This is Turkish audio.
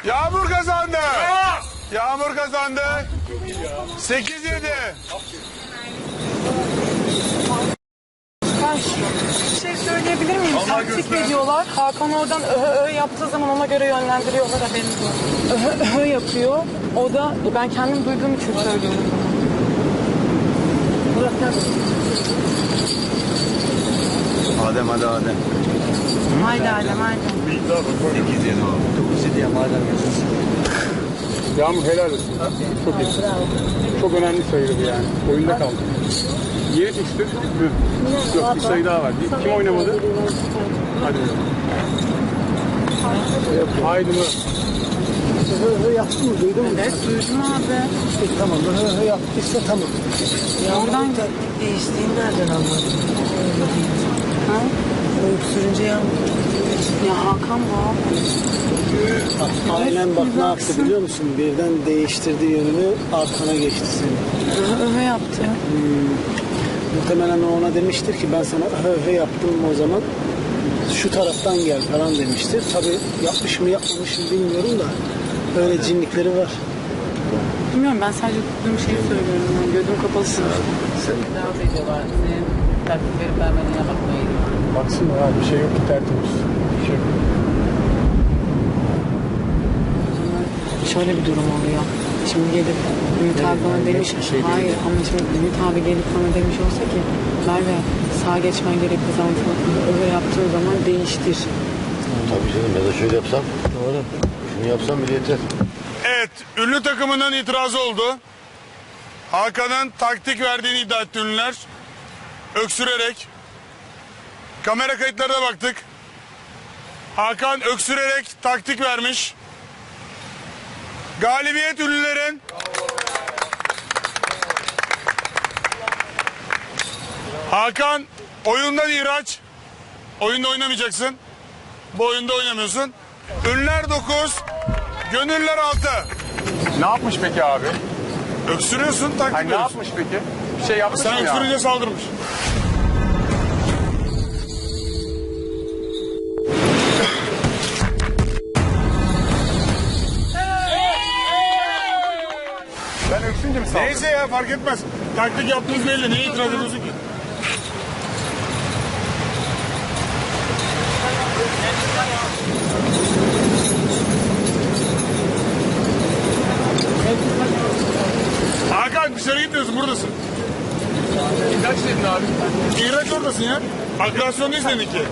Yağmur kazandı. Yağmur kazandı. 8-7. Ben bir şey söyleyebilir miyim? Taktik veriyorlar. Hakan oradan yaptığı zaman ona göre yönlendiriyorlar, haberiniz var. Yapıyor. O da ben kendim duyduğum için söylüyorum. Adem hadi Adem. Haydi Adem haydi. 8-7 abi. 9-7 Adem yazılsın. Yağmur helal olsun. Çok iyi. Çok önemli sayıydı bu yani. Oyunda kaldı. Yeni fikstür. Yok bir sayı daha var. Kim oynamadı? Hadi. Haydi mi? Yaptın mı? Duydun mu? Evet duydum abi. İşte tamam. Yaptıysa tamam. Oradan Değiştiğini nereden anladın? ha? Öksürünce yağmur. Ya Hakan bu abi. Aynen bak ne yaptı biliyor musun? Birden değiştirdi yönünü, arkana geçti seni. Yaptı. Muhtemelen o ona demiştir ki ben sana yaptım o zaman şu taraftan gel falan demiştir. Tabii yapmış mı yapmamış mı bilmiyorum da öyle cinlikleri var. Bilmiyorum, ben sadece duyduğum şeyi söylüyorum. Yani gözüm kapalı. Daha ediyorlar. Senin taktik verip vermediğine bakmayın. Baksana abi bir şey yok ki tertemiz. Bir şey yok. Şöyle bir durum oluyor. Şimdi gelip Ümit abi bana demiş, hayır ama şimdi Ümit abi gelip bana demiş olsa ki Merve sağa geçmen gerektiği zaman öyle yaptığı zaman değiştir. Tabii canım ya da şöyle yapsam. Doğru. Şunu yapsam bile yeter. Evet, ünlü takımının itirazı oldu. Hakan'ın taktik verdiğini iddia etti ünlüler. Öksürerek. Kamera kayıtlarına baktık. Hakan öksürerek taktik vermiş. Galibiyet ünlülerin. Hakan oyundan ihraç. Oyunda oynamayacaksın. Bu oyunda oynamıyorsun. Ünlüler 9, gönüller 6. Ne yapmış peki abi? Öksürüyorsun, taktik Hani ne veriyorsun. yapmış peki? Bir şey yapmış Sen mı ya? öksürünce saldırmış. Ben öksünce mi saldırdım? Neyse ya, fark etmez. Taktik yaptığınız belli. Neye itiraz ediyorsun ki? Hakan dışarı gitmiyorsun, buradasın. Kaç dedin abi? İhraç oradasın ya. Agresyondayız dedik ki.